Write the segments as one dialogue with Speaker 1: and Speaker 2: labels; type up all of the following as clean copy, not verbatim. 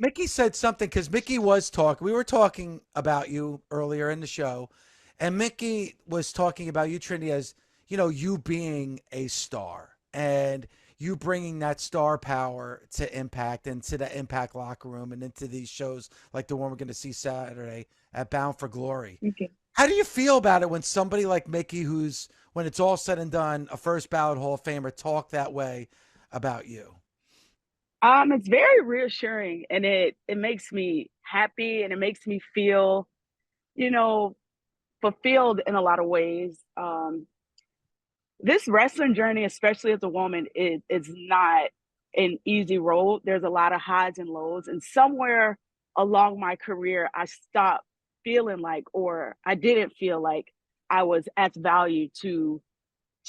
Speaker 1: Mickie said something because Mickie was talking. We were talking about you earlier in the show, and Mickie was talking about you, Trinity, as you being a star and you bringing that star power to Impact and to the Impact locker room and into these shows like the one we're going to see Saturday at Bound for Glory.
Speaker 2: Okay.
Speaker 1: How do you feel about it when somebody like Mickie, who's when it's all said and done, a first ballot Hall of Famer, talk that way about you?
Speaker 2: It's very reassuring, and it makes me happy, and it makes me feel, you know, fulfilled in a lot of ways. This wrestling journey, especially as a woman, is not an easy road. There's a lot of highs and lows, and somewhere along my career, I stopped feeling like, or I didn't feel like I was as valued to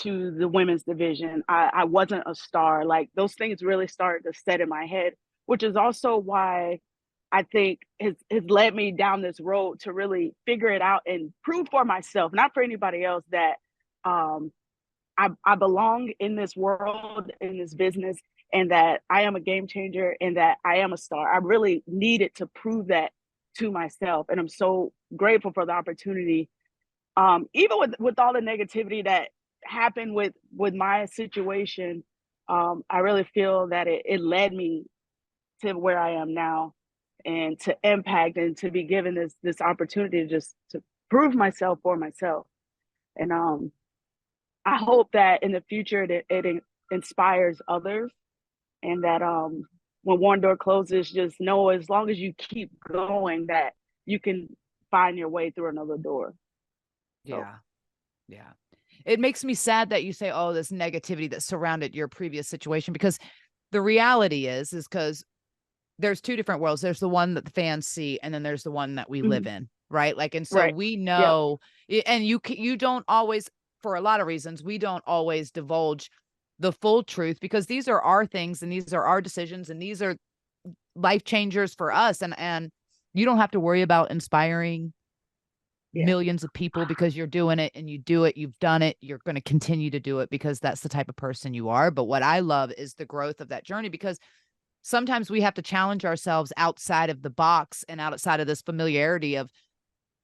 Speaker 2: the women's division. I wasn't a star. Like those things really started to set in my head, which is also why I think has led me down this road to really figure it out and prove for myself, not for anybody else, that um, I belong in this world, in this business, and that I am a game changer and that I am a star. I really needed to prove that to myself. And I'm so grateful for the opportunity. Even with all the negativity that happened with my situation, I really feel that it led me to where I am now and to impact and to be given this opportunity to just to prove myself for myself. And I hope that in the future it inspires others, and that when one door closes, just know as long as you keep going that you can find your way through another door. So
Speaker 3: Yeah. Yeah. It makes me sad that you say, oh, this negativity that surrounded your previous situation, because the reality is because there's two different worlds. There's the one that the fans see, and then there's the one that we live
Speaker 2: mhm.
Speaker 3: in. Right. Like, and so
Speaker 2: Right.
Speaker 3: we
Speaker 2: Yep.
Speaker 3: know, and you don't always, for a lot of reasons, we don't always divulge the full truth because these are our things and these are our decisions and these are life changers for us. And you don't have to worry about inspiring
Speaker 2: Yeah.
Speaker 3: millions of people because you're doing it and you do it, you've done it, you're going to continue to do it because that's the type of person you are. But what I love is the growth of that journey, because sometimes we have to challenge ourselves outside of the box and outside of this familiarity of,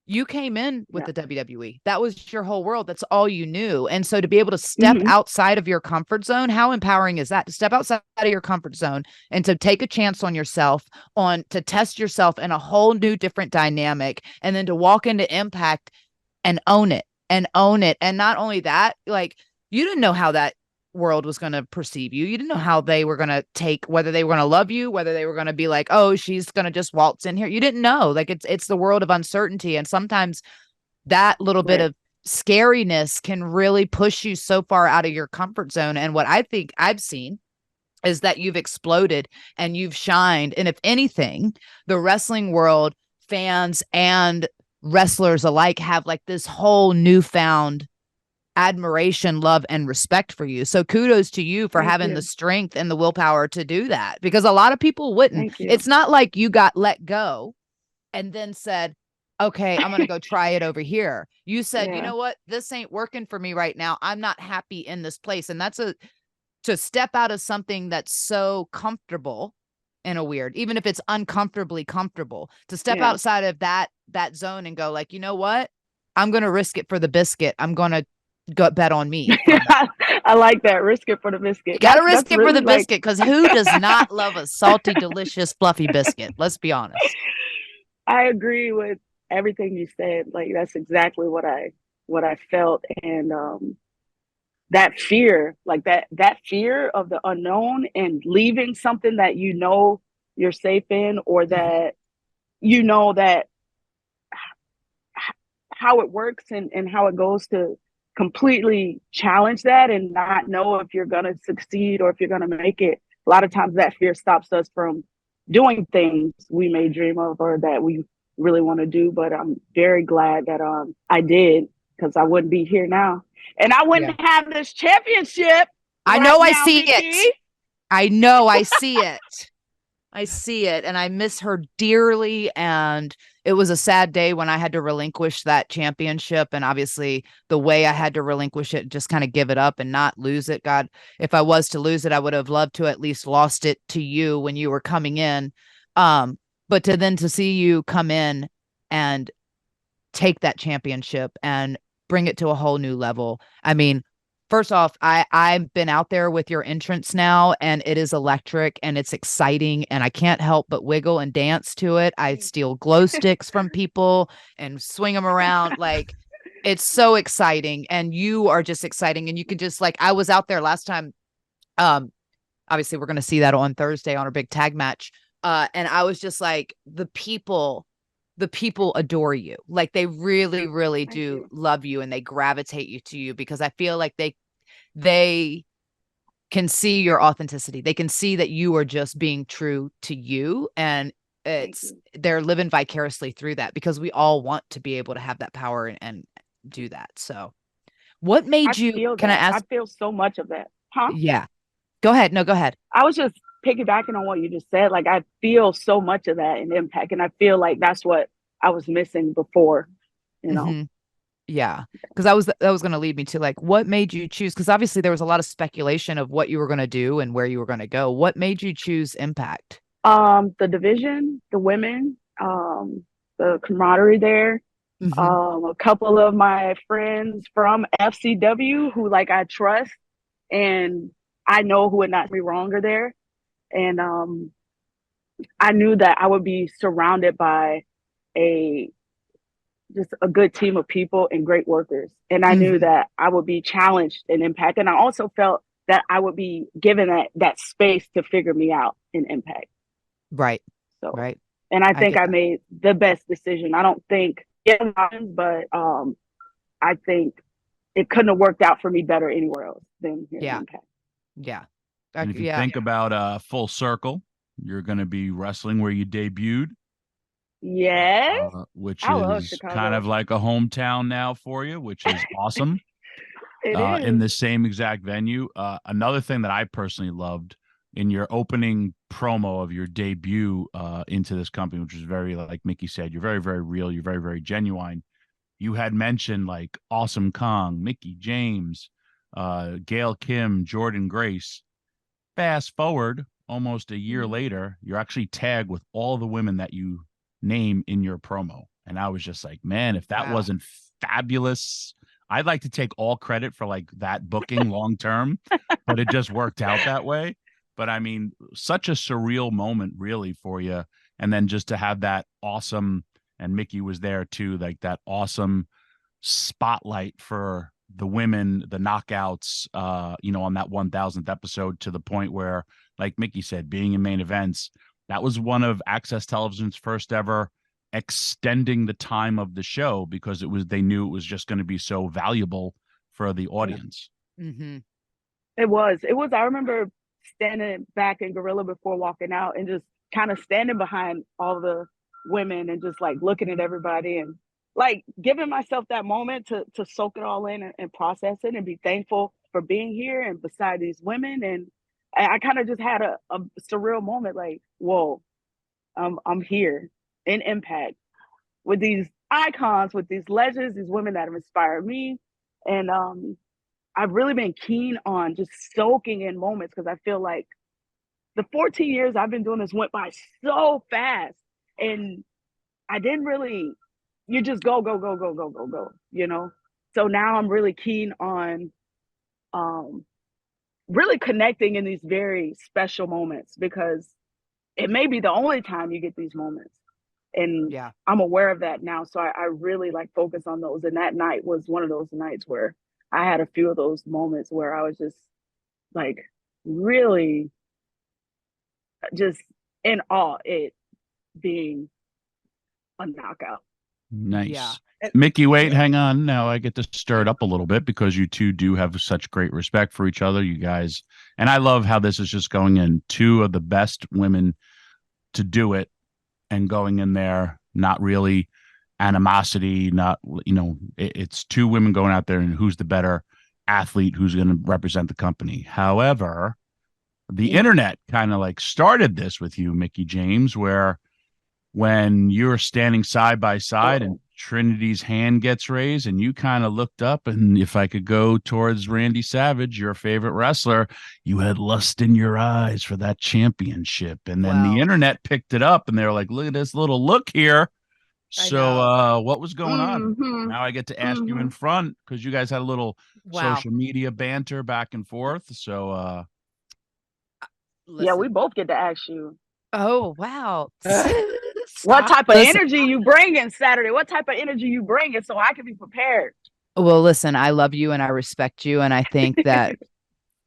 Speaker 3: you came in with
Speaker 2: Yeah.
Speaker 3: the WWE. That was your whole world. That's all you knew. And so to be able to step
Speaker 2: Hmm.
Speaker 3: outside of your comfort zone, how empowering is that? To step outside of your comfort zone and to take a chance on yourself, on to test yourself in a whole new different dynamic, and then to walk into Impact and own it and own it. And not only that, like, you didn't know how that world was going to perceive you. You didn't know how they were going to take, whether they were going to love you, whether they were going to be like, oh, she's going to just waltz in here. You didn't know. Like, it's the world of uncertainty. And sometimes that little bit
Speaker 2: Right.
Speaker 3: of scariness can really push you so far out of your comfort zone. And what I think I've seen is that you've exploded and you've shined. And if anything, the wrestling world, fans and wrestlers alike, have like this whole newfound admiration, love, and respect for you. So kudos to you for
Speaker 2: Thank
Speaker 3: having the
Speaker 2: you.
Speaker 3: strength and the willpower to do that, because a lot of people wouldn't.
Speaker 2: Thank you.
Speaker 3: It's not like you got let go and then said, okay, I'm going to go try it over here. You said, you
Speaker 2: Yeah.
Speaker 3: know what? This ain't working for me right now. I'm not happy in this place. And that's to step out of something that's so comfortable in a weird, even if it's uncomfortably comfortable, to step
Speaker 2: Yeah.
Speaker 3: outside of that zone and go like, you know what? I'm going to risk it for the biscuit. I'm going to go bet on me for a moment.
Speaker 2: I like that. Risk it for the
Speaker 3: You
Speaker 2: biscuit.
Speaker 3: got to risk
Speaker 2: That's
Speaker 3: it for
Speaker 2: really
Speaker 3: the
Speaker 2: like
Speaker 3: biscuit, because who does not love a salty, delicious, fluffy biscuit? Let's be honest.
Speaker 2: I agree with everything you said. Like that's exactly what I felt. And that fear, like that fear of the unknown and leaving something that you know you're safe in, or
Speaker 3: Mhm.
Speaker 2: that you know that how it works and how it goes, to completely challenge that and not know if you're going to succeed or if you're going to make it. A lot of times that fear stops us from doing things we may dream of or that we really want to do. But I'm very glad that I did, because I wouldn't be here now. And I
Speaker 3: Yeah.
Speaker 2: wouldn't have this championship
Speaker 3: I
Speaker 2: right
Speaker 3: know I
Speaker 2: now,
Speaker 3: see
Speaker 2: Mickie.
Speaker 3: it. I know I see it. I see it, and I miss her dearly. And it was a sad day when I had to relinquish that championship. And obviously, the way I had to relinquish it, just kind of give it up and not lose it. God, if I was to lose it, I would have loved to at least lost it to you when you were coming in. But to see you come in and take that championship and bring it to a whole new level. I mean, first off, I've been out there with your entrance now, and it is electric and it's exciting, and I can't help but wiggle and dance to it. I steal glow sticks from people and swing them around. Like, it's so exciting, and you are just exciting, and you can just, like, I was out there last time. Obviously we're going to see that on Thursday on our big tag match. And I was just like, the people adore you. Like, they really, really do love you, and they gravitate you to you because I feel like they can see your authenticity. They can see that you are just being true to you, and they're living vicariously through that because we all want to be able to have that power and do that. So what made you, can I ask?
Speaker 2: I feel so much of that. Huh?
Speaker 3: Yeah. Go ahead. No, go ahead.
Speaker 2: I was just piggybacking on what you just said. Like, I feel so much of that in Impact, and I feel like that's what I was missing before, you know?
Speaker 3: Mm-hmm. Yeah. Because that was going to lead me to, like, what made you choose? Because obviously there was a lot of speculation of what you were going to do and where you were going to go. What made you choose Impact?
Speaker 2: The division, the women, the camaraderie there.
Speaker 3: Mm-hmm.
Speaker 2: A couple of my friends from FCW who, like, I trust and I know who would not be wrong are there. And I knew that I would be surrounded by just a good team of people and great workers. And I knew that I would be challenged in Impact. And I also felt that I would be given that space to figure me out in Impact.
Speaker 3: Right.
Speaker 2: So,
Speaker 3: right.
Speaker 2: And I think I made the best decision. I don't think, but I think it couldn't have worked out for me better anywhere else than here in Impact.
Speaker 3: Yeah.
Speaker 4: And if you think about full circle, you're going to be wrestling where you debuted.
Speaker 2: Yes.
Speaker 4: Which is kind of like a hometown now for you, which is awesome.
Speaker 2: It is.
Speaker 4: In the same exact venue. Another thing that I personally loved in your opening promo of your debut into this company, which was very, like Mickie said, you're very, very real. You're very, very genuine. You had mentioned like Awesome Kong, Mickie James, Gail Kim, Jordan Grace. Fast forward almost a year later, you're actually tagged with all the women that you name in your promo. And I was just like, man, if that wasn't fabulous, I'd like to take all credit for like that booking long term, but it just worked out that way. But I mean, such a surreal moment really for you. And then just to have that awesome, and Mickie was there too, like that awesome spotlight for the women, the knockouts, on that 1000th episode, to the point where, like Mickie said, being in main events, that was one of Access Television's first ever extending the time of the show because they knew it was just going to be so valuable for the audience.
Speaker 2: Yeah. Mm-hmm. It was. I remember standing back in Gorilla before walking out and just kind of standing behind all the women and just like looking at everybody and like giving myself that moment to soak it all in and process it and be thankful for being here and beside these women. And I kind of just had a surreal moment, like, whoa, I'm here in Impact with these icons, with these legends, these women that have inspired me. And I've really been keen on just soaking in moments because I feel like the 14 years I've been doing this went by so fast. And I didn't really, you just go, you know? So now I'm really keen on really connecting in these very special moments because it may be the only time you get these moments. And I'm aware of that now. So I really like focus on those. And that night was one of those nights where I had a few of those moments where I was just like really just in awe, it being a knockout.
Speaker 4: Nice. Yeah. Mickie, wait, hang on. Now I get to stir it up a little bit because you two do have such great respect for each other, you guys. And I love how this is just going in. Two of the best women to do it and going in there, not really animosity, not, it's two women going out there and who's the better athlete, who's going to represent the company. However, the internet kind of like started this with you, Mickie James, where when you're standing side by side and Trinity's hand gets raised and you kind of looked up, and if I could go towards Randy Savage, your favorite wrestler, you had lust in your eyes for that championship. And then the
Speaker 3: Wow.
Speaker 4: internet picked it up and they were like, look at this little look here.
Speaker 3: I
Speaker 4: So
Speaker 3: know.
Speaker 4: what was going on?
Speaker 2: Mm-hmm.
Speaker 4: Now I get to ask you
Speaker 2: Mm-hmm.
Speaker 4: in front because you guys had a little
Speaker 3: Wow.
Speaker 4: social media banter back and forth. So
Speaker 2: Yeah, we
Speaker 3: Listen.
Speaker 2: both get to ask you.
Speaker 3: Oh, wow.
Speaker 2: What
Speaker 3: Stop.
Speaker 2: type of
Speaker 3: Listen.
Speaker 2: energy you bringing Saturday? What type of energy you bringing so I can be prepared?
Speaker 3: Well, listen, I love you and I respect you. And I think that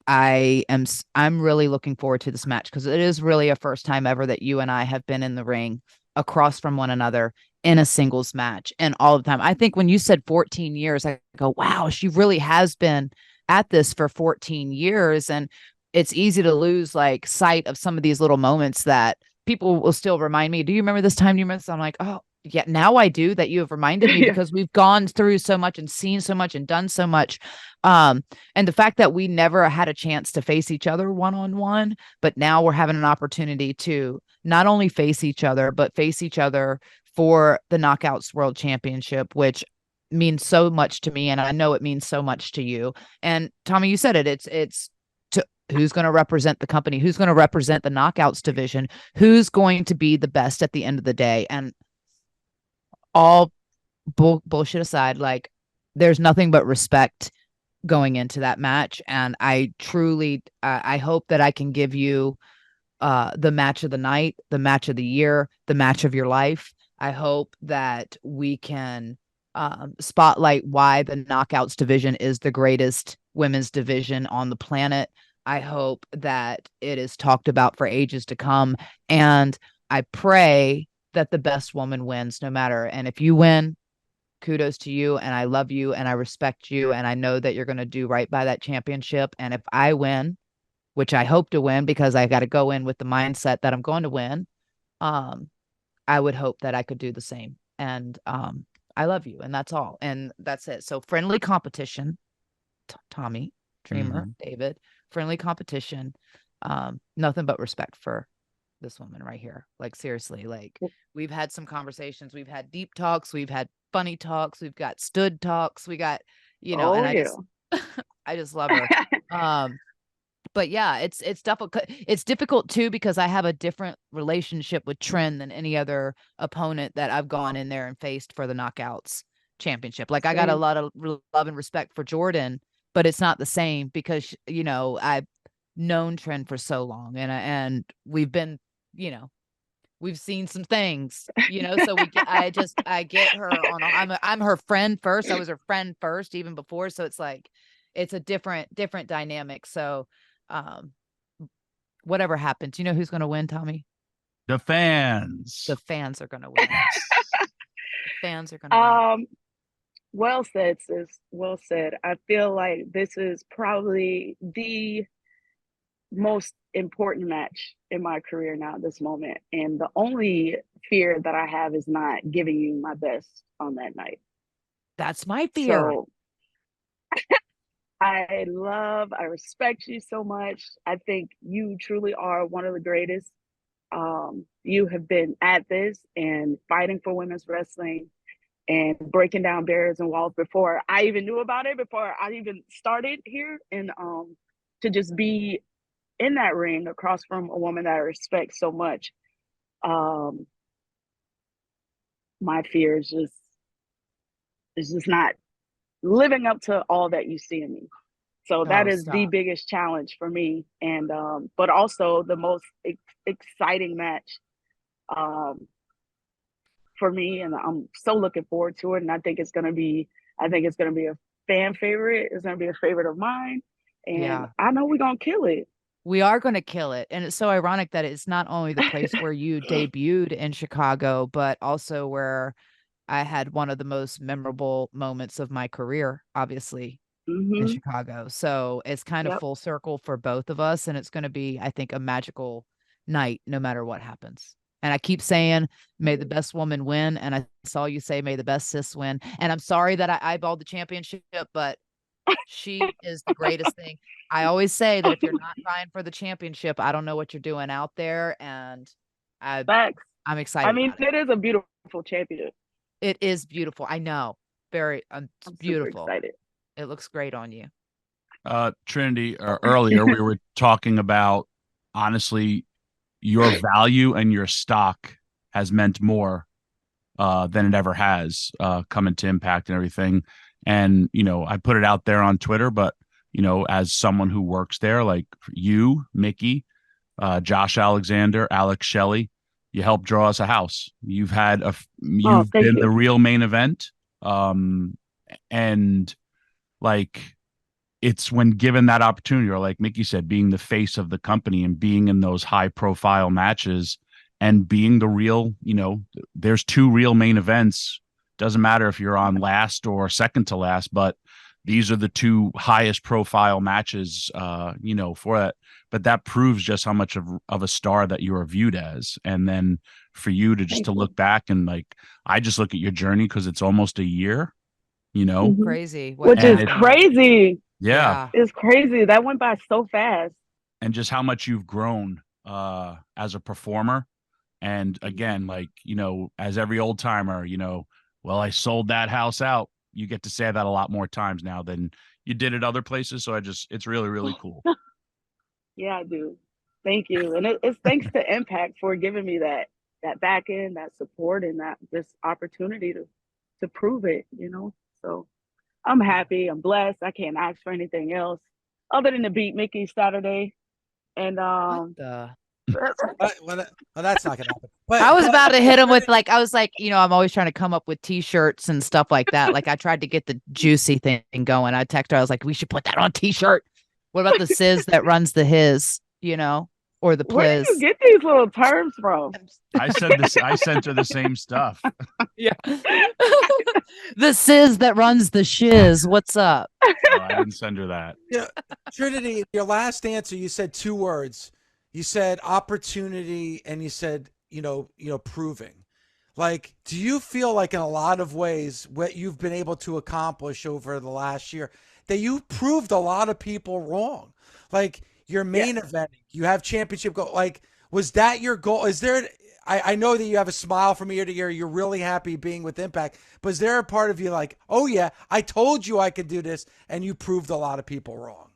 Speaker 3: I'm really looking forward to this match because it is really a first time ever that you and I have been in the ring across from one another in a singles match and all the time. I think when you said 14 years, I go, wow, she really has been at this for 14 years. And it's easy to lose like sight of some of these little moments that people will still remind me. Do you remember this time? Do you remember this? I'm like, oh, yeah, now I do, that you have reminded me
Speaker 2: Yeah.
Speaker 3: because we've gone through so much and seen so much and done so much. And the fact that we never had a chance to face each other one-on-one, but now we're having an opportunity to not only face each other, but face each other for the Knockouts World Championship, which means so much to me. And I know it means so much to you. And Tommy, you said it, it's to who's going to represent the company, who's going to represent the Knockouts division, who's going to be the best at the end of the day. And all bullshit aside, like there's nothing but respect going into that match. And I truly, I hope that I can give you the match of the night, the match of the year, the match of your life. I hope that we can spotlight why the Knockouts division is the greatest women's division on the planet. I hope that it is talked about for ages to come. And I pray that the best woman wins no matter. And if you win, kudos to you. And I love you and I respect you. And I know that you're going to do right by that championship. And if I win, which I hope to win because I got to go in with the mindset that I'm going to win, I would hope that I could do the same. And I love you. And that's all. And that's it. So friendly competition, Tommy, Dreamer, David, friendly competition. Nothing but respect for this woman right here. Like seriously, like we've had some conversations, we've had deep talks, we've had funny talks, we've got stood talks, we got, and I just love her. But yeah, it's difficult too because I have a different relationship with Trin than any other opponent that I've gone in there and faced for the Knockouts championship. Like I got a lot of love and respect for Jordan, but it's not the same because I've known Trin for so long and we've been, we've seen some things, so I get her on, I'm her friend first. I was her friend first even before. So it's like, it's a different dynamic. So, whatever happens, who's going to win, Tommy?
Speaker 4: the fans.
Speaker 3: The fans are going to win. The fans are going to win.
Speaker 2: Well said, sis. Well said. I feel like this is probably the most important match in my career now at this moment. And the only fear that I have is not giving you my best on that night.
Speaker 3: That's my fear.
Speaker 2: So I respect you so much. I think you truly are one of the greatest. You have been at this and fighting for women's wrestling and breaking down barriers and walls before I even knew about it, before I even started here. And to just be in that ring across from a woman that I respect so much, my fear is just not living up to all that you see in me. So that is the biggest challenge for me. And but also the most exciting match for me, and I'm so looking forward to it. And I think it's gonna be a fan favorite. It's gonna be a favorite of mine. And I know we're gonna kill it.
Speaker 3: We are going to kill it. And it's so ironic that it's not only the place where you debuted in Chicago, but also where I had one of the most memorable moments of my career, obviously, in Chicago. So it's kind of full circle for both of us. And it's going to be, I think, a magical night, no matter what happens. And I keep saying, may the best woman win. And I saw you say, may the best sis win. And I'm sorry that I eyeballed the championship, but she is the greatest thing. I always say that if you're not trying for the championship, I don't know what you're doing out there. And I'm excited.
Speaker 2: I mean, it is a beautiful championship.
Speaker 3: It is beautiful. I know. Very
Speaker 2: I'm
Speaker 3: beautiful.
Speaker 2: super excited.
Speaker 3: It looks great on you.
Speaker 4: Trinity, earlier we were talking about, honestly, your value and your stock has meant more than it ever has coming to Impact and everything. And, I put it out there on Twitter, but, as someone who works there, like you, Mickie, Josh Alexander, Alex Shelley, you helped draw us a house. You've been
Speaker 2: you.
Speaker 4: the real main event. And like, it's when given that opportunity, or like Mickie said, being the face of the company and being in those high profile matches and being the real, there's two real main events. Doesn't matter if you're on last or second to last, but these are the two highest profile matches, for that. But that proves just how much of a star that you are viewed as. And then for you to look back and like, I just look at your journey because it's almost a year,
Speaker 2: Mhm.
Speaker 3: Crazy.
Speaker 2: Which is crazy.
Speaker 4: Yeah.
Speaker 2: It's crazy. That went by so fast.
Speaker 4: And just how much you've grown as a performer. And again, like, as every old timer, well, I sold that house out. You get to say that a lot more times now than you did at other places. So it's really, really cool.
Speaker 2: Yeah, I do. Thank you. And it's thanks to Impact for giving me that back end, that support, and this opportunity to prove it, So I'm happy. I'm blessed. I can't ask for anything else other than to beat Mickie Saturday. And
Speaker 3: What the?
Speaker 1: Well, that's not gonna happen. But,
Speaker 3: I was about to hit him with I was like, I'm always trying to come up with T-shirts and stuff like that. Like I tried to get the juicy thing going. I texted her. I was like, we should put that on a T-shirt. What about the Sis that runs the his? Or the Pliz?
Speaker 2: Where do you get these little terms from?
Speaker 4: I sent her the same stuff.
Speaker 3: Yeah. The Sis that runs the shiz. What's up?
Speaker 4: Oh, I didn't send her that.
Speaker 1: Trinity, your last answer, you said two words. You said opportunity, and you said, proving. Like, do you feel like in a lot of ways what you've been able to accomplish over the last year that you proved a lot of people wrong? Like your main event, you have championship goal. Like, was that your goal? Is there? I know that you have a smile from ear to ear. You're really happy being with Impact, but is there a part of you like, oh yeah, I told you I could do this, and you proved a lot of people wrong?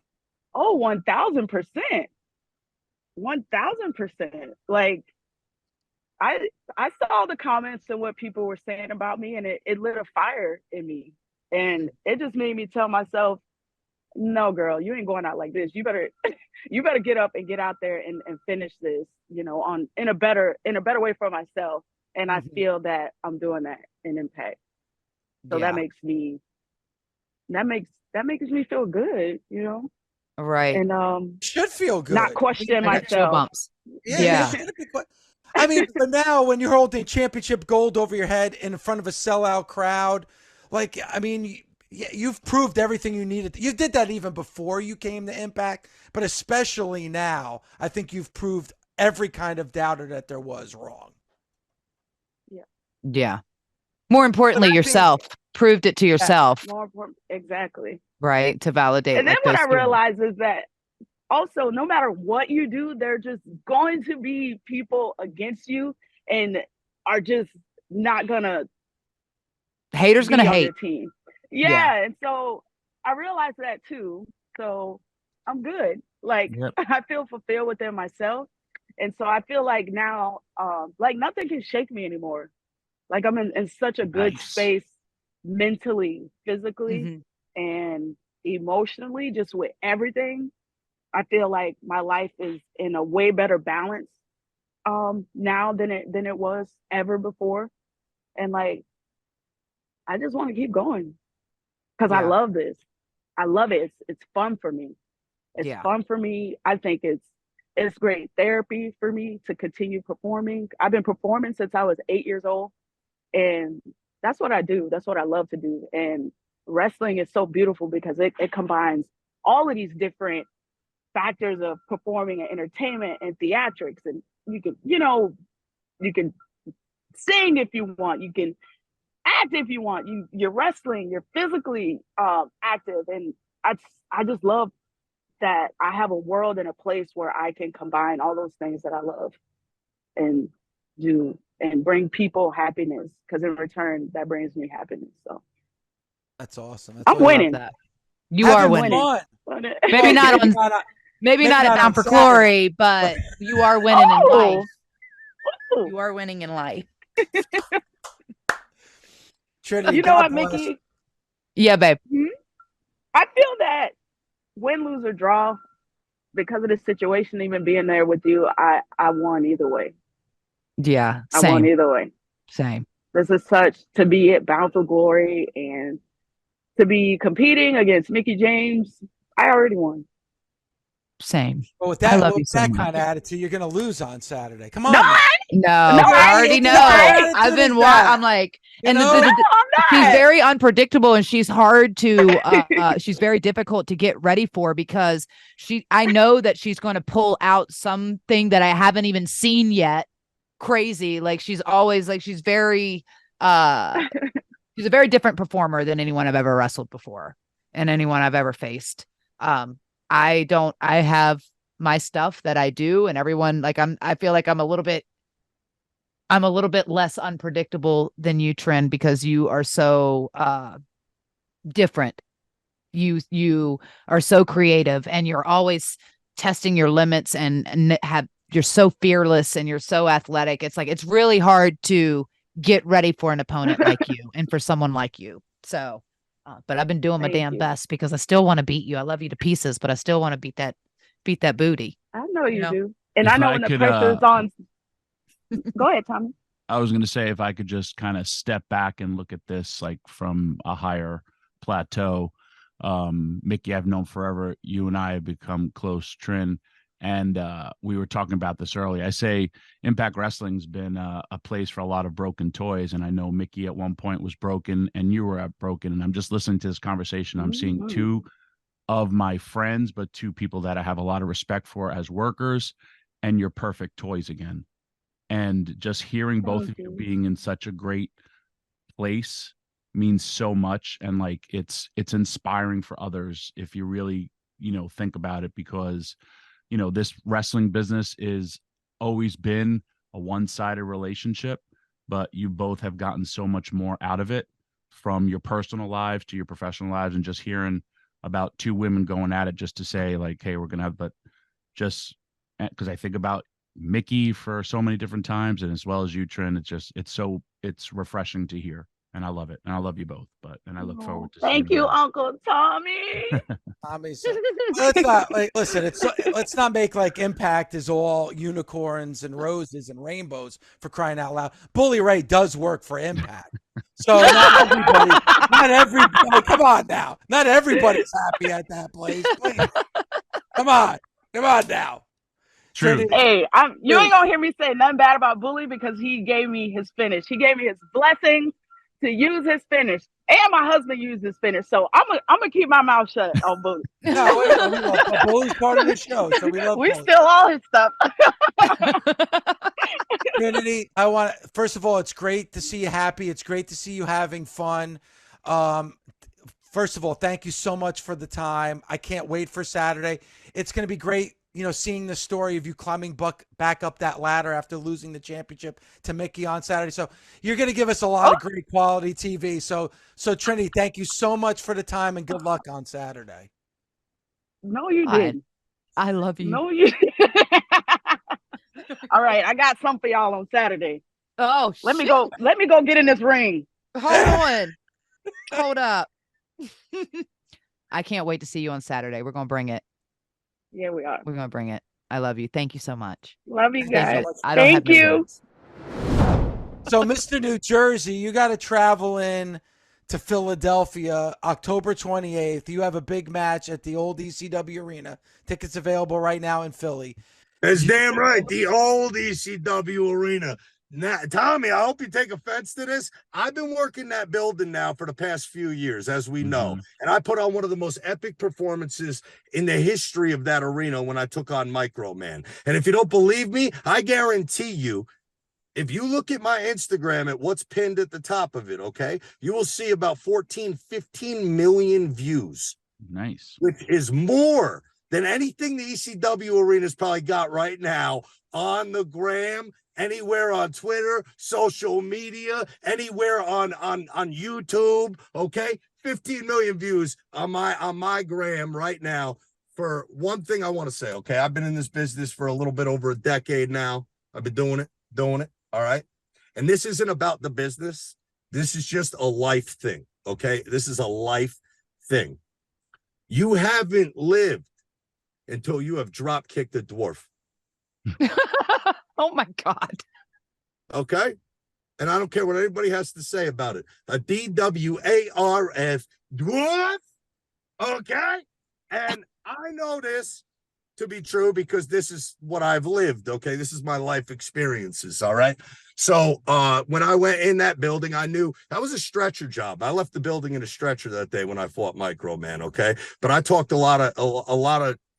Speaker 2: Oh, 1,000%. 1,000%. Like I saw the comments and what people were saying about me, and it lit a fire in me, and it just made me tell myself, no, girl, you ain't going out like this. You better get up and get out there and finish this, in a better way for myself. And I feel that I'm doing that in Impact. So that makes me feel good,
Speaker 3: Right.
Speaker 2: And
Speaker 1: should feel good.
Speaker 2: not question
Speaker 3: I got chill
Speaker 2: myself.
Speaker 3: bumps.
Speaker 1: Yeah. I mean, but now when you're holding championship gold over your head in front of a sellout crowd, like, I mean, you've proved everything you needed. You did that even before you came to Impact, but especially now, I think you've proved every kind of doubter that there was wrong.
Speaker 3: Yeah. More importantly, yourself proved it to yourself.
Speaker 2: More important, exactly.
Speaker 3: Right. To validate.
Speaker 2: And then what I realized is that also, no matter what you do, there are just going to be people against you and are just not gonna
Speaker 3: haters gonna hate
Speaker 2: your team. Yeah. And so I realized that too. So I'm good. Like I feel fulfilled within myself. And so I feel like now, like nothing can shake me anymore. Like I'm in such a good space mentally, physically, and emotionally, just with everything. I feel like my life is in a way better balance now than it was ever before. And like I just want to keep going because I love this. I love it. It's fun for me. It's fun for me. I think it's great therapy for me to continue performing. I've been performing since I was 8 years old, and that's what I do. That's what I love to do. And wrestling is so beautiful because it combines all of these different factors of performing and entertainment and theatrics. And you can sing if you want, you can act if you want, you're wrestling, you're physically active. And I just love that I have a world and a place where I can combine all those things that I love and do and bring people happiness, because in return that brings me happiness. So
Speaker 1: That's awesome. That's
Speaker 2: I'm
Speaker 1: awesome.
Speaker 2: winning.
Speaker 3: That. You are
Speaker 1: Having
Speaker 3: winning.
Speaker 1: fun.
Speaker 3: Maybe not on maybe not at Bound for Glory, but you are winning in life.
Speaker 2: Ooh.
Speaker 3: You are winning in life.
Speaker 1: Trinity,
Speaker 2: You know
Speaker 1: God
Speaker 2: what,
Speaker 1: bless.
Speaker 2: Mickie?
Speaker 3: Yeah, babe.
Speaker 2: I feel that win, lose, or draw, because of this situation, even being there with you, I won either way.
Speaker 3: Yeah,
Speaker 2: I won
Speaker 3: same.
Speaker 2: either way.
Speaker 3: Same.
Speaker 2: This is such to be at Bound for Glory and to be competing against Mickie James. I already won.
Speaker 3: Same.
Speaker 1: But with
Speaker 3: I
Speaker 1: that,
Speaker 3: love you so much.
Speaker 1: kind of attitude, you're going to lose on Saturday. Come on.
Speaker 2: No,
Speaker 3: I already know. I've been I'm like, and she's very unpredictable, and she's hard to she's very difficult to get ready for, because I know that she's going to pull out something that I haven't even seen yet. Crazy. Like, she's always like, she's very she's a very different performer than anyone I've ever wrestled before and anyone I've ever faced. I have my stuff that I do, and everyone, like, I feel like I'm a little bit less unpredictable than you, Trin, because you are so different. You are so creative, and you're always testing your limits, and you're so fearless, and you're so athletic. It's like, it's really hard to get ready for an opponent like you and for someone like you. So, but I've been doing my damn best, because I still want to beat you. I love you to pieces, but I still want to beat that booty.
Speaker 2: I know you do. And I know when the pressure is on. Go ahead, Tommy.
Speaker 4: I was going to say, if I could just kind of step back and look at this like from a higher plateau. Mickie, I've known forever. You and I have become close, Trin. And we were talking about this earlier. I say Impact Wrestling's been a place for a lot of broken toys. And I know Mickie at one point was broken, and you were broken. And I'm just listening to this conversation. I'm seeing two of my friends, but two people that I have a lot of respect for as workers, and you're perfect toys again. And just hearing both of you being in such a great place means so much. And like, it's inspiring for others if you really, think about it, because this wrestling business is always been a one-sided relationship, but you both have gotten so much more out of it, from your personal lives to your professional lives. And just hearing about two women going at it, just to say like, hey, we're going to have, but just because I think about Mickie for so many different times, and as well as you, Trin, it's refreshing to hear. And I love it. And I love you both. And I look forward to
Speaker 2: thank you, Uncle Tommy.
Speaker 1: Tommy, let's not make like Impact is all unicorns and roses and rainbows, for crying out loud. Bully Ray does work for Impact. So not everybody, come on now. Not everybody's happy at that place. Please. Come on now.
Speaker 4: True.
Speaker 2: Hey, you ain't gonna hear me say nothing bad about Bully, because he gave me his finish. He gave me his blessing to use his finish, and my husband used his finish. So I'm gonna keep my mouth shut on Bully.
Speaker 1: No, Bully's part of the show, so we love.
Speaker 2: We steal all his stuff.
Speaker 1: Trinity, first of all, it's great to see you happy. It's great to see you having fun. First of all, thank you so much for the time. I can't wait for Saturday. It's going to be great, seeing the story of you climbing back up that ladder after losing the championship to Mickie on Saturday. So you're going to give us a lot of great quality TV. So Trinity, thank you so much for the time, and good luck on Saturday.
Speaker 2: No, you didn't.
Speaker 3: I love you.
Speaker 2: No, you didn't. All right, I got some for y'all on Saturday.
Speaker 3: Oh,
Speaker 2: let me go get in this ring.
Speaker 3: Hold up. I can't wait to see you on Saturday. We're going to bring it.
Speaker 2: Yeah, we are.
Speaker 3: We're going to bring it. I love you. Thank you so much.
Speaker 2: Love you guys.
Speaker 3: Thank you.
Speaker 1: So, Mr. New Jersey, you got to travel in to Philadelphia October 28th. You have a big match at the old ECW Arena. Tickets available right now in Philly.
Speaker 5: That's damn right. The old ECW Arena. Now, Tommy, I hope you take offense to this. I've been working that building now for the past few years, as we know. And I put on one of the most epic performances in the history of that arena when I took on Micro Man. And if you don't believe me, I guarantee you, if you look at my Instagram at what's pinned at the top of it, okay, you will see about 15 million views.
Speaker 4: Nice.
Speaker 5: Which is more than anything the ECW Arena's probably got right now on the gram anywhere on Twitter, social media, anywhere on YouTube. Okay, 15 million views on my gram right now. For one thing I want to say, okay, I've been in this business for a little bit over a decade now. I've been doing it. All right. And this isn't about the business. This is just a life thing. Okay. This is a life thing. You haven't lived until you have drop kicked a dwarf.
Speaker 3: Oh my God.
Speaker 5: Okay. And I don't care what anybody has to say about it. A DWARF dwarf. Okay. And I know this to be true because this is what I've lived. Okay. This is my life experiences. All right. So when I went in that building, I knew that was a stretcher job. I left the building in a stretcher that day when I fought Micro Man. Okay. But I talked a lot of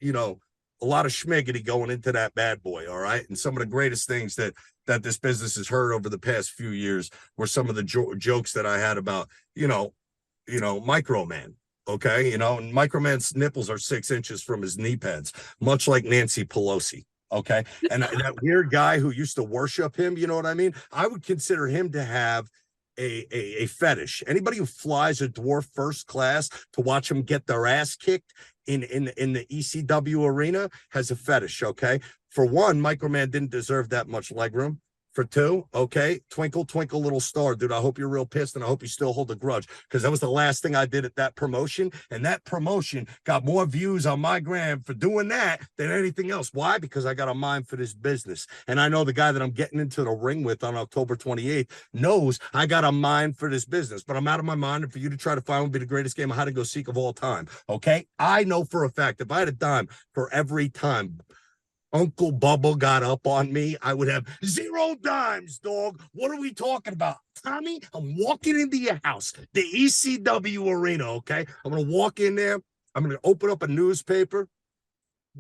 Speaker 5: schmiggity going into that bad boy. All right. And some of the greatest things that this business has heard over the past few years were some of the jokes that I had about, Micro Man. Okay, and Micro Man's nipples are 6 inches from his knee pads, much like Nancy Pelosi. Okay, and that weird guy who used to worship him, you know what I mean? I would consider him to have a fetish. Anybody who flies a dwarf first class to watch him get their ass kicked in the ECW arena has a fetish. Okay, for one, Micro Man didn't deserve that much legroom. For two, okay, twinkle, twinkle, little star, dude. I hope you're real pissed, and I hope you still hold a grudge, because that was the last thing I did at that promotion, and that promotion got more views on my gram for doing that than anything else. Why? Because I got a mind for this business, and I know the guy that I'm getting into the ring with on October 28th knows I got a mind for this business, but I'm out of my mind, and for you to try to find would be the greatest game of hide and go seek of all time, okay? I know for a fact if I had a dime for every time Uncle Bubba got up on me, I would have 0 dimes, dog. What are we talking about? Tommy, I'm walking into your house, the ECW arena, okay? I'm going to walk in there. I'm going to open up a newspaper.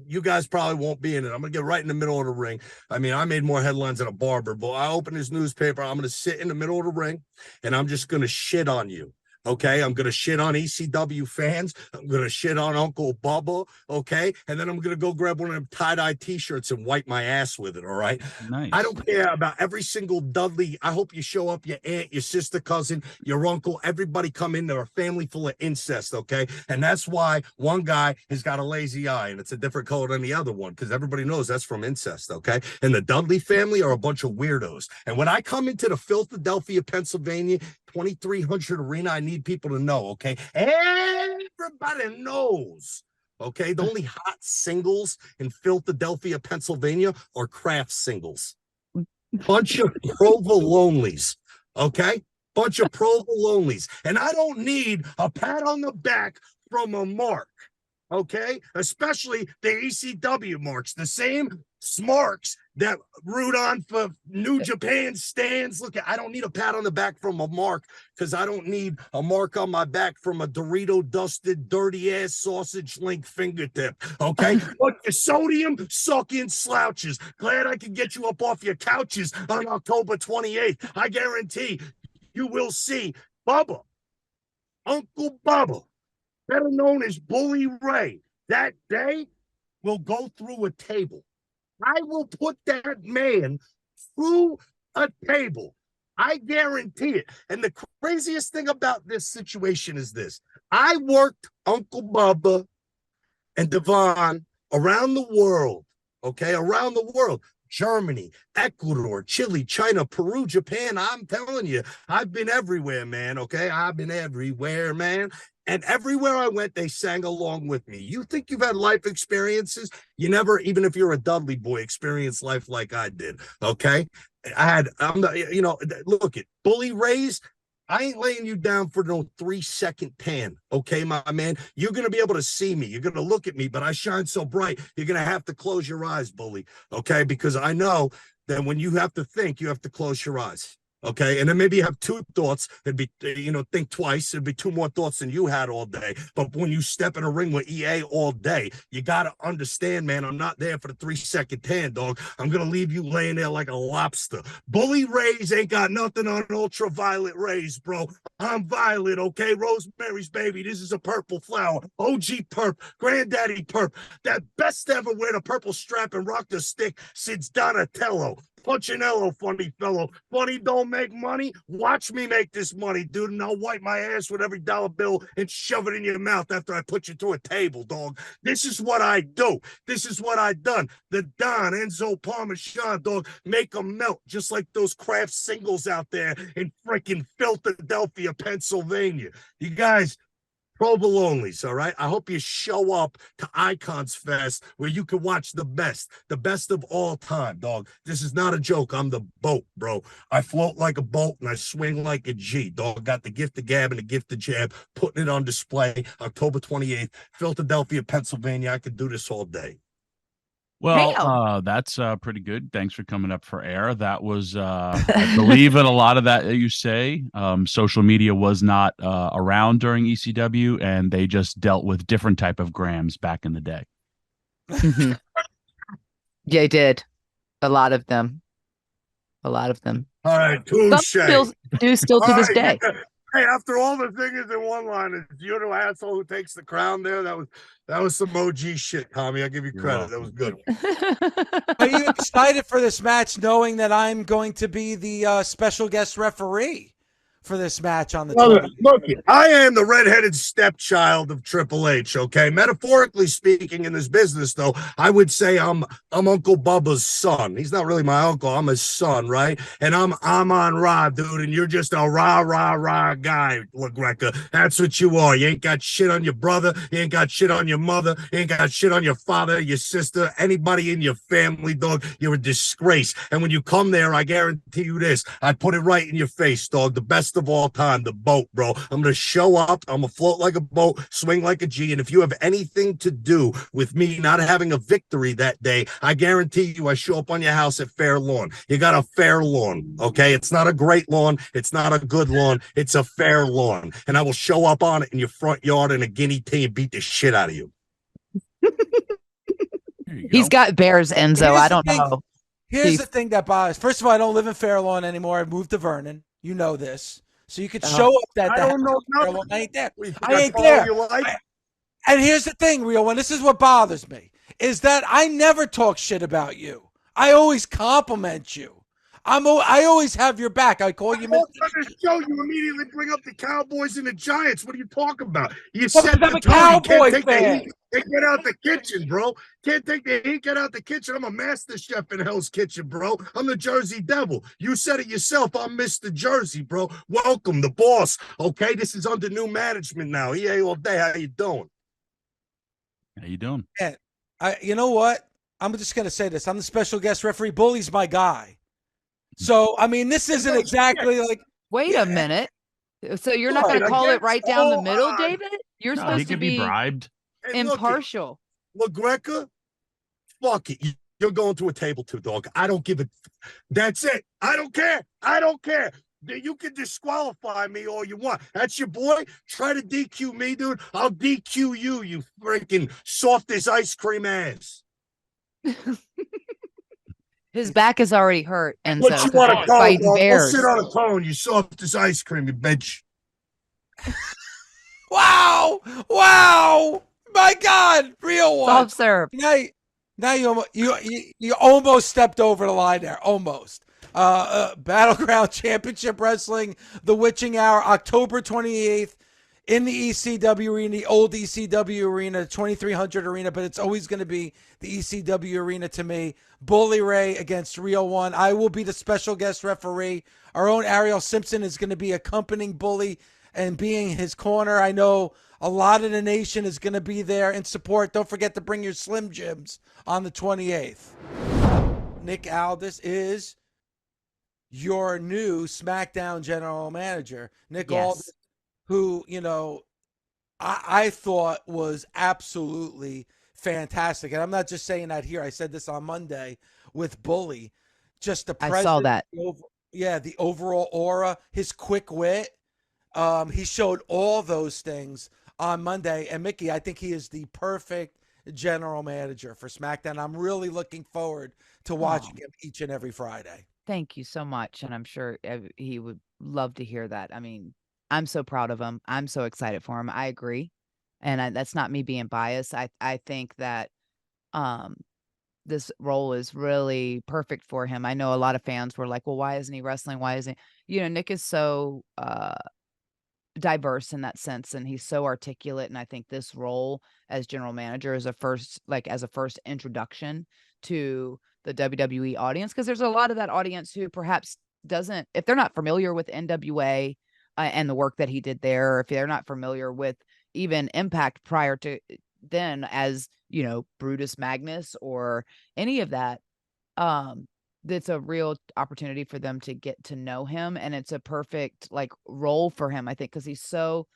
Speaker 5: You guys probably won't be in it. I'm going to get right in the middle of the ring. I mean, I made more headlines than a barber, but I open this newspaper. I'm going to sit in the middle of the ring, and I'm just going to shit on you. Okay, I'm going to shit on ECW fans. I'm going to shit on Uncle Bubba. Okay, and then I'm going to go grab one of them tie-dye T-shirts and wipe my ass with it. All right.
Speaker 4: Nice.
Speaker 5: I don't care about every single Dudley. I hope you show up, your aunt, your sister, cousin, your uncle, everybody come in. They're a family full of incest. Okay, and that's why one guy has got a lazy eye and it's a different color than the other one, because everybody knows that's from incest. Okay, and the Dudley family are a bunch of weirdos. And when I come into the Philadelphia, Pennsylvania 2300 arena, I need people to know, okay? Everybody knows, okay? The only hot singles in Philadelphia, Pennsylvania are craft singles. Bunch of provolonies, okay? Bunch of provolonies. And I don't need a pat on the back from a mark, okay? Especially the ECW marks, the same smarks that root on for New Japan stands. Look, I don't need a pat on the back from a mark, because I don't need a mark on my back from a Dorito dusted, dirty ass sausage link fingertip. Okay, but your sodium sucking slouches. Glad I could get you up off your couches on October 28th. I guarantee you will see Bubba, Uncle Bubba, better known as Bully Ray, that day will go through a table. I will put that man through a table. I guarantee it. And the craziest thing about this situation is this. I worked Uncle Bubba and Devon around the world, okay? Around the world. Germany, Ecuador, Chile, China, Peru, Japan. I'm telling you, I've been everywhere, man, okay? I've been everywhere, man. And everywhere I went, they sang along with me. You think you've had life experiences? You never, even if you're a Dudley boy, experienced life like I did, okay? Look at Bully Rays. I ain't laying you down for no 3-second tan, okay, my man? You're going to be able to see me. You're going to look at me, but I shine so bright, you're going to have to close your eyes, Bully, okay? Because I know that when you have to think, you have to close your eyes. Okay, and then maybe you have 2 thoughts. It'd be, think twice. It'd be 2 more thoughts than you had all day. But when you step in a ring with EA all day, you got to understand, man, I'm not there for the 3-second tan, dog. I'm going to leave you laying there like a lobster. Bully Rays ain't got nothing on ultraviolet rays, bro. I'm violet, okay? Rosemary's Baby. This is a purple flower. OG Perp, Granddaddy Perp. That best ever wear the purple strap and rock the stick since Donatello. Punchinello, funny fellow. Funny don't make money. Watch me make this money, dude, and I'll wipe my ass with every dollar bill and shove it in your mouth after I put you to a table, dog. This is what I do. This is what I done. The Don, Enzo Parmesan, dog, make them melt just like those craft singles out there in freaking Philadelphia, Pennsylvania. You guys, provolonies, all right? I hope you show up to Icons Fest where you can watch the best of all time, dog. This is not a joke. I'm the boat, bro. I float like a boat and I swing like a G, dog. Got the gift of gab and the gift of jab, putting it on display October 28th, Philadelphia, Pennsylvania. I could do this all day.
Speaker 4: Well, that's pretty good. Thanks for coming up for air. That was, I believe in a lot of that you say. Social media was not around during ECW, and they just dealt with different type of grams back in the day.
Speaker 3: Mm-hmm. Yeah, they did. A lot of them.
Speaker 5: All right, touche.
Speaker 3: Still to this day.
Speaker 5: Hey, after all the things in one line, you're the asshole who takes the crown there. That was some OG shit, Tommy. I'll give you credit. That was good.
Speaker 1: Are you excited for this match, knowing that I'm going to be the special guest referee for this match on the 20th?
Speaker 5: Look, I am the redheaded stepchild of Triple H, okay? Metaphorically speaking, in this business, though, I would say I'm Uncle Bubba's son. He's not really my uncle. I'm his son, right? And I'm on Raw, dude, and you're just a rah guy, LaGreca. That's what you are. You ain't got shit on your brother. You ain't got shit on your mother. You ain't got shit on your father, your sister, anybody in your family, dog. You're a disgrace. And when you come there, I guarantee you this. I put it right in your face, dog. The best of all time, the boat, bro. I'm gonna show up, I'm gonna float like a boat, swing like a G, and if you have anything to do with me not having a victory that day, I guarantee you I show up on your house at fair lawn. You got a fair lawn, okay? It's not a great lawn, it's not a good lawn, it's a fair lawn, and I will show up on it in your front yard in a guinea tea and beat the shit out of you.
Speaker 3: He's got bears, Enzo. I don't know.
Speaker 1: Here's the thing that bothers. First of all, I don't live in Fair Lawn anymore. I moved to Vernon. You know this. So you could show up that
Speaker 5: I don't know nothing.
Speaker 1: I ain't there. I ain't there. And here's the thing, Real One. This is what bothers me, is that I never talk shit about you. I always compliment you. I always have your back. I call you.
Speaker 5: On the show, you immediately bring up the Cowboys and the Giants. What are you talking about? You said
Speaker 1: I'm a Cowboy fan.
Speaker 5: Get out the kitchen, bro. Can't take the heat. Get out the kitchen. I'm a master chef in Hell's Kitchen, bro. I'm the Jersey Devil. You said it yourself. I'm Mr. Jersey, bro. Welcome, the boss. Okay, this is under new management now. EA all day. How you doing?
Speaker 4: How you doing?
Speaker 1: Yeah, you know what? I'm just gonna say this. I'm the special guest referee. Bully's my guy. So I mean, this isn't exactly like.
Speaker 3: Wait a minute. So you're not going to call it right down the middle, David? You're supposed to be
Speaker 4: bribed.
Speaker 3: Impartial.
Speaker 5: LaGreca, fuck it. You're going to a table too, dog. I don't give a. That's it. I don't care. You can disqualify me all you want. That's your boy. Try to DQ me, dude. I'll DQ you, you freaking soft as ice cream ass.
Speaker 3: His back is already hurt, and
Speaker 5: what
Speaker 3: so
Speaker 5: you want to
Speaker 3: fighting bears.
Speaker 5: Go sit on a phone, you soft as ice cream, you bitch.
Speaker 1: Wow! My God, Real One.
Speaker 3: Soft serve.
Speaker 1: Now you almost stepped over the line there. Almost. Battleground Championship Wrestling, The Witching Hour, October 28th. In the ECW arena, the old ECW arena, 2300 arena, but it's always going to be the ECW arena to me. Bully Ray against Real One. I will be the special guest referee. Our own Ariel Simpson is going to be accompanying Bully and being his corner. I know a lot of the nation is going to be there in support. Don't forget to bring your Slim Jims on the 28th. Nick Aldis is your new SmackDown general manager. Nick Aldis, who, you know, I thought was absolutely fantastic. And I'm not just saying that here. I said this on Monday with Bully. Just the presence. I
Speaker 3: saw that.
Speaker 1: The overall aura, his quick wit. He showed all those things on Monday. And Mickie, I think he is the perfect general manager for SmackDown. I'm really looking forward to watching him each and every Friday.
Speaker 3: Thank you so much. And I'm sure he would love to hear that. I mean, I'm so proud of him. I'm so excited for him. I agree. And that's not me being biased. I think that this role is really perfect for him. I know a lot of fans were like, well, why isn't he wrestling? Why isn't Nick is so diverse in that sense, and he's so articulate. And I think this role as general manager is a first introduction to the WWE audience, because there's a lot of that audience who perhaps doesn't, if they're not familiar with NWA and the work that he did there, or if they're not familiar with even Impact prior to then as, Brutus Magnus or any of that, it's a real opportunity for them to get to know him. And it's a perfect role for him, I think, because he's so,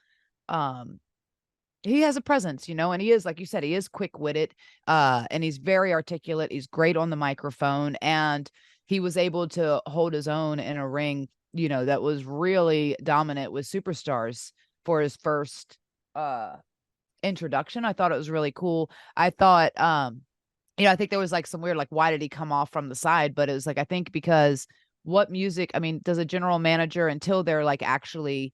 Speaker 3: he has a presence, and he is, like you said, he is quick-witted, and he's very articulate. He's great on the microphone, and he was able to hold his own in a ring, that was really dominant with superstars for his first, introduction. I thought it was really cool. I thought, I think there was some weird, why did he come off from the side? But it was I think because what music, does a general manager, until they're actually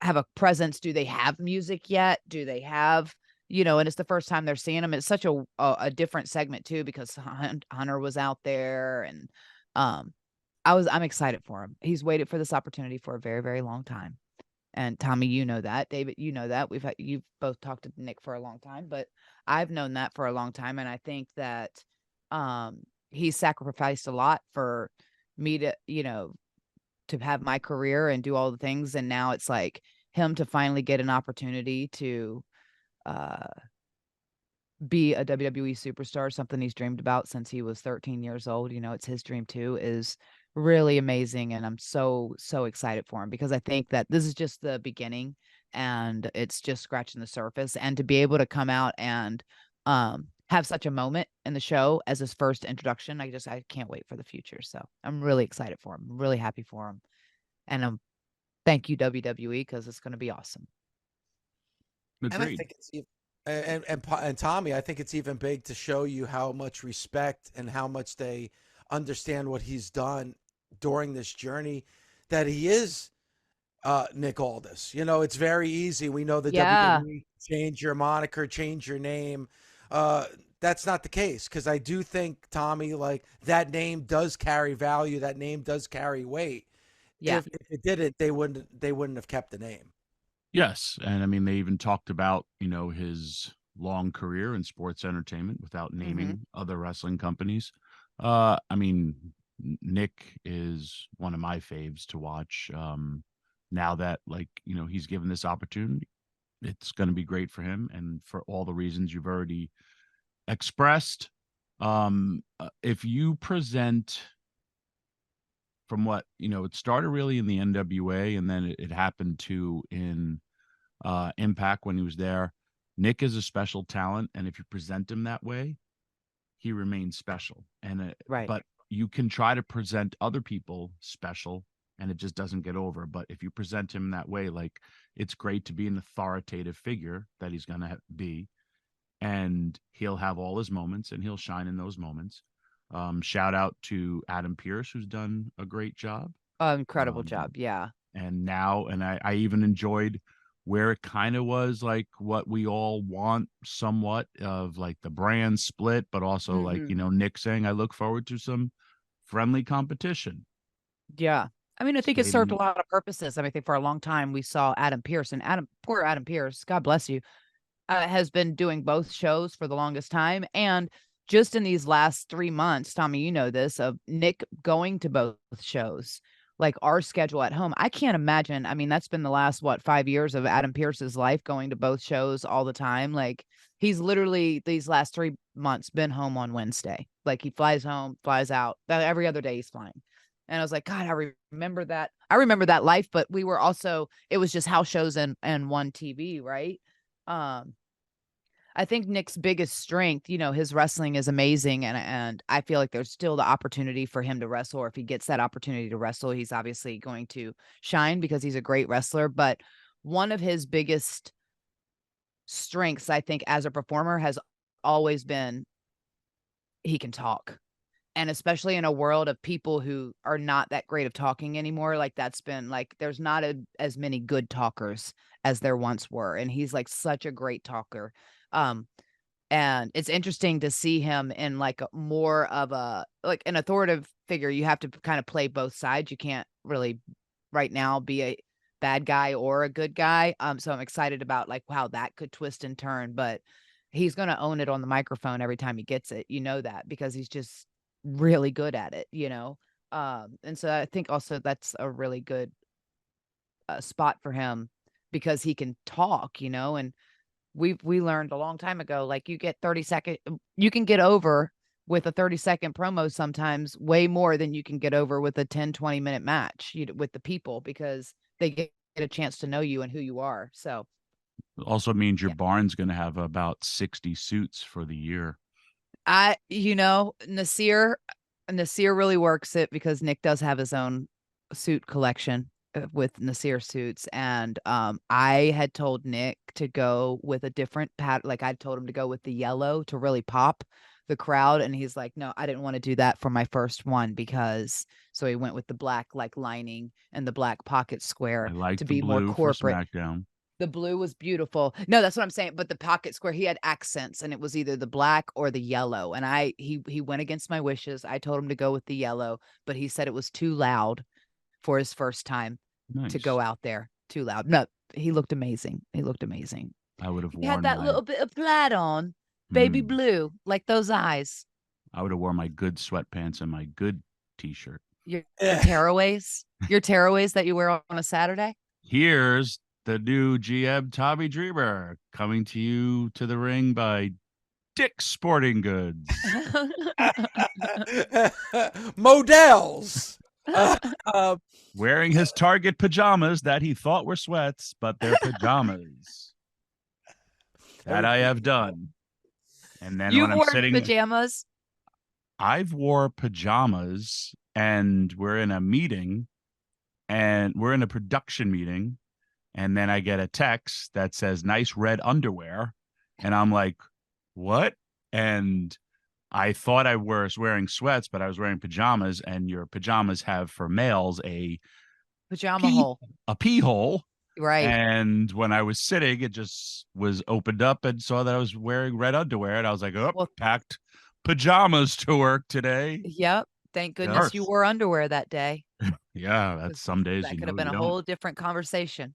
Speaker 3: have a presence, do they have music yet? Do they have, and it's the first time they're seeing him. It's such a different segment too, because Hunter was out there, and I'm excited for him. He's waited for this opportunity for a very, very long time. And Tommy, that. David, that. You've both talked to Nick for a long time, but I've known that for a long time. And I think that he's sacrificed a lot for me to, to have my career and do all the things. And now it's him to finally get an opportunity to be a WWE superstar, something he's dreamed about since he was 13 years old. It's his dream too, is really amazing. And I'm so, so excited for him, because I think that this is just the beginning and it's just scratching the surface. And to be able to come out and have such a moment in the show as his first introduction, I can't wait for the future. So I'm really excited for him. I'm really happy for him. And thank you, WWE, because it's going to be awesome.
Speaker 4: Agreed.
Speaker 1: And I think it's and Tommy, I think it's even big to show you how much respect and how much they understand what he's done during this journey, that he is Nick Aldis. It's very easy. We know the WWE, change your moniker, change your name. That's not the case, because I do think, Tommy, that name does carry value. That name does carry weight.
Speaker 3: Yeah.
Speaker 1: If it didn't, they wouldn't have kept the name.
Speaker 4: Yes. And they even talked about, his long career in sports entertainment without naming other wrestling companies. Nick is one of my faves to watch. Now that he's given this opportunity, it's going to be great for him, and for all the reasons you've already expressed. If you present from what, it started really in the NWA, and then it happened too in Impact when he was there. Nick is a special talent, and if you present him that way, he remains special. And
Speaker 3: right.
Speaker 4: But you can try to present other people special, and it just doesn't get over. But if you present him that way, it's great to be an authoritative figure that he's going to be, and he'll have all his moments, and he'll shine in those moments. Shout out to Adam Pearce, who's done a great job.
Speaker 3: Incredible job. Yeah.
Speaker 4: And I even enjoyed where it kind of was what we all want somewhat of, the brand split, but also Nick saying, I look forward to some friendly competition.
Speaker 3: Yeah. I think it served a lot of purposes. I think for a long time we saw Adam Pearce, and poor Adam Pearce, God bless you, has been doing both shows for the longest time. And just in these last 3 months, Tommy, this, of Nick going to both shows, our schedule at home, I can't imagine. That's been the last, 5 years of Adam Pearce's life, going to both shows all the time. He's literally these last 3 months been home on Wednesday. He flies home, flies out. Every other day he's flying. And I was like, God, I remember that. I remember that life, but we were also, it was just house shows and one TV, right? I think Nick's biggest strength, his wrestling is amazing. And I feel like there's still the opportunity for him to wrestle, or if he gets that opportunity to wrestle, he's obviously going to shine because he's a great wrestler. But one of his biggest strengths, I think, as a performer has always been he can talk. And especially in a world of people who are not that great of talking anymore, that's been there's not as many good talkers as there once were. And he's such a great talker. And it's interesting to see him in like more of a, like an authoritative figure. You have to kind of play both sides. You can't really right now be a bad guy or a good guy. So I'm excited about like how that could twist and turn, but he's going to own it on the microphone every time he gets it. You know that because he's just really good at it, and so I think also that's a really good spot for him because he can talk, and we learned a long time ago, like you get 30-second, you can get over with a 30-second promo sometimes way more than you can get over with a 10-20 minute match with the people because they get a chance to know you and who you are. So
Speaker 4: it also means your barn's going to have about 60 suits for the year.
Speaker 3: Nasir really works it because Nick does have his own suit collection with Nasir suits. And I had told Nick to go with a different pattern. Like I told him to go with the yellow to really pop the crowd. And he's like, no, I didn't want to do that for my first one so he went with the black like lining and the black pocket square to be more corporate.
Speaker 4: For SmackDown.
Speaker 3: The blue was beautiful. No, that's what I'm saying. But the pocket square, he had accents and it was either the black or the yellow. And he went against my wishes. I told him to go with the yellow, but he said it was too loud for his first time to go out there. Too loud. No, he looked amazing.
Speaker 4: I would have
Speaker 3: He had that little bit of plaid on, baby blue, like those eyes.
Speaker 4: I would have worn my good sweatpants and my good t-shirt.
Speaker 3: Your tearaways? Your tearaways that you wear on a Saturday?
Speaker 4: Here's the new GM Tommy Dreamer coming to you to the ring by Dick's Sporting Goods.
Speaker 1: Models.
Speaker 4: Wearing his Target pajamas that he thought were sweats, but they're pajamas. That I have done. And then
Speaker 3: you
Speaker 4: when I'm
Speaker 3: wore
Speaker 4: sitting
Speaker 3: pajamas?
Speaker 4: I've wore pajamas and we're in a meeting and we're in a production meeting. And then I get a text that says nice red underwear. And I'm like, what? And I thought I was wearing sweats, but I was wearing pajamas. And your pajamas have for males a
Speaker 3: pajama hole,
Speaker 4: a pee hole.
Speaker 3: Right.
Speaker 4: And when I was sitting, it just was opened up and saw that I was wearing red underwear. And I was like, packed pajamas to work today.
Speaker 3: Yep. Thank goodness you wore underwear that day.
Speaker 4: Yeah, that's some days.
Speaker 3: That could have been a whole different conversation.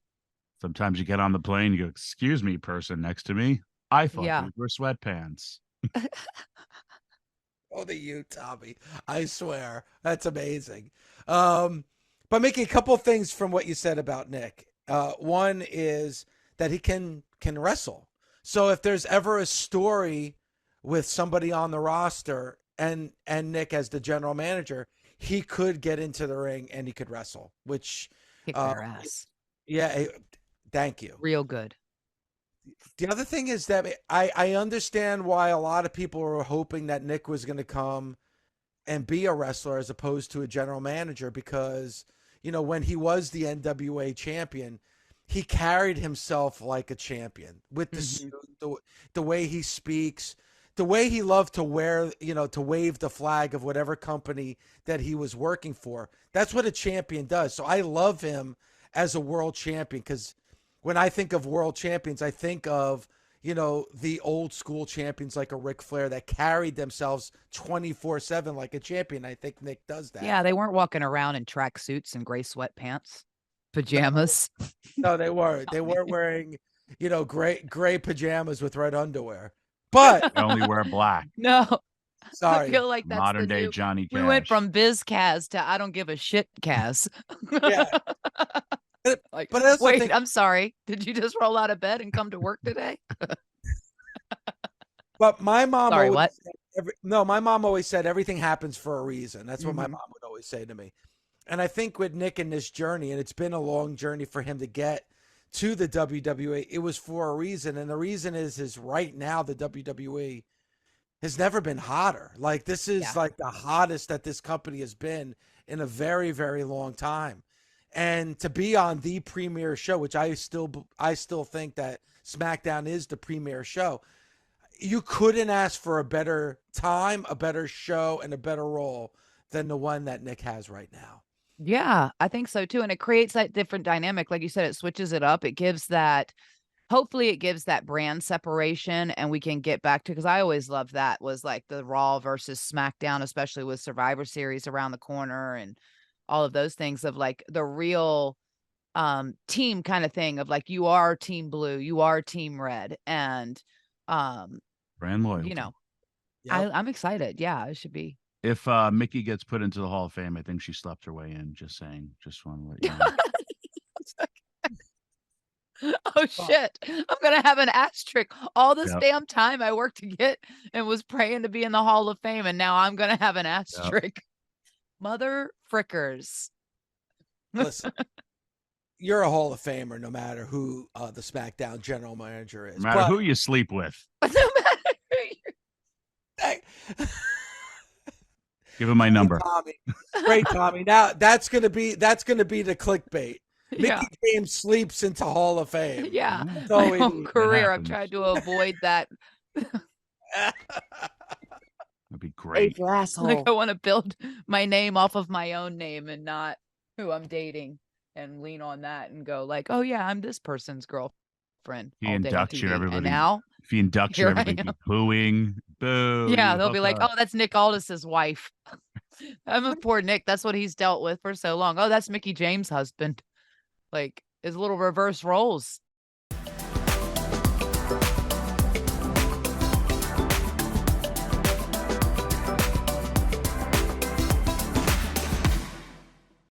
Speaker 4: Sometimes you get on the plane, you go, excuse me, person next to me. I thought these were sweatpants.
Speaker 1: Oh, you, Tommy. I swear. That's amazing. But Mickie, a couple of things from what you said about Nick. One is that he can wrestle. So if there's ever a story with somebody on the roster and Nick as the general manager, he could get into the ring and he could wrestle, which
Speaker 3: kick their ass.
Speaker 1: Yeah. Thank you.
Speaker 3: Real good.
Speaker 1: The other thing is that I understand why a lot of people were hoping that Nick was going to come and be a wrestler as opposed to a general manager because, when he was the NWA champion, he carried himself like a champion with the suit, the way he speaks, the way he loved to wear, to wave the flag of whatever company that he was working for. That's what a champion does. So I love him as a world champion because when I think of world champions, I think of, the old school champions like a Ric Flair that carried themselves 24/7 like a champion. I think Nick does that.
Speaker 3: Yeah, they weren't walking around in track suits and gray sweatpants, pajamas.
Speaker 1: No, they weren't. They weren't wearing, gray pajamas with red underwear. But
Speaker 4: I only wear black.
Speaker 3: No.
Speaker 1: Sorry.
Speaker 3: I feel like that's
Speaker 4: modern day Johnny Cash.
Speaker 3: We went from Biz Kaz to I don't give a shit Kaz.
Speaker 1: Yeah.
Speaker 3: But wait, I'm sorry. Did you just roll out of bed and come to work today?
Speaker 1: But my mom
Speaker 3: Sorry,
Speaker 1: always
Speaker 3: what?
Speaker 1: my mom always said everything happens for a reason. That's what my mom would always say to me. And I think with Nick in this journey, and it's been a long journey for him to get to the WWE, it was for a reason. And the reason is right now the WWE has never been hotter. Like this is like the hottest that this company has been in a very, very long time. And to be on the premier show, which I still think that SmackDown is the premier show, you couldn't ask for a better time, a better show, and a better role than the one that Nick has right now.
Speaker 3: Yeah, I think so too. And it creates that different dynamic. Like you said, it switches it up. It gives that hopefully it gives that brand separation and we can get back to, because I always loved that was like the Raw versus SmackDown, especially with Survivor Series around the corner and all of those things of like the real team kind of thing of like, you are team blue, you are team red, and
Speaker 4: brand loyalty.
Speaker 3: you know,
Speaker 1: Yep.
Speaker 3: I'm excited. Yeah, it should be.
Speaker 4: If Mickie gets put into the Hall of Fame, I think she slept her way in. Just saying. Just want to let you know.
Speaker 3: Oh shit, I'm gonna have an asterisk. All this
Speaker 4: Yep.
Speaker 3: damn time I worked to get and was praying to be in the Hall of Fame, and now I'm gonna have an asterisk. Mother frickers.
Speaker 1: Listen, you're a Hall of Famer no matter who the SmackDown general manager is.
Speaker 4: No matter who you sleep with.
Speaker 3: No matter who
Speaker 4: Give him my number.
Speaker 1: Tommy. Great, Tommy. Now that's gonna be the clickbait.
Speaker 3: Yeah.
Speaker 1: Mickie James sleeps into Hall of Fame.
Speaker 3: Yeah.
Speaker 1: That's
Speaker 3: My
Speaker 1: all we
Speaker 3: whole
Speaker 1: need.
Speaker 3: career, I've
Speaker 4: happens.
Speaker 3: tried to avoid that.
Speaker 4: That'd be great.
Speaker 3: Like I want to build my name off of my own name and not who I'm dating, and lean on that and go like, oh yeah, I'm this person's girlfriend.
Speaker 4: He
Speaker 3: all day on
Speaker 4: inducts you,
Speaker 3: TV.
Speaker 4: everybody.
Speaker 3: And now,
Speaker 4: If he inducts you,
Speaker 3: here I
Speaker 4: everybody
Speaker 3: am.
Speaker 4: be booing. Boo.
Speaker 3: Yeah,
Speaker 4: you
Speaker 3: they'll be like,
Speaker 4: hooker.
Speaker 3: oh, that's Nick Aldis's wife. I'm a poor Nick. That's what he's dealt with for so long. Oh, that's Mickie James' husband. Like his little reverse roles.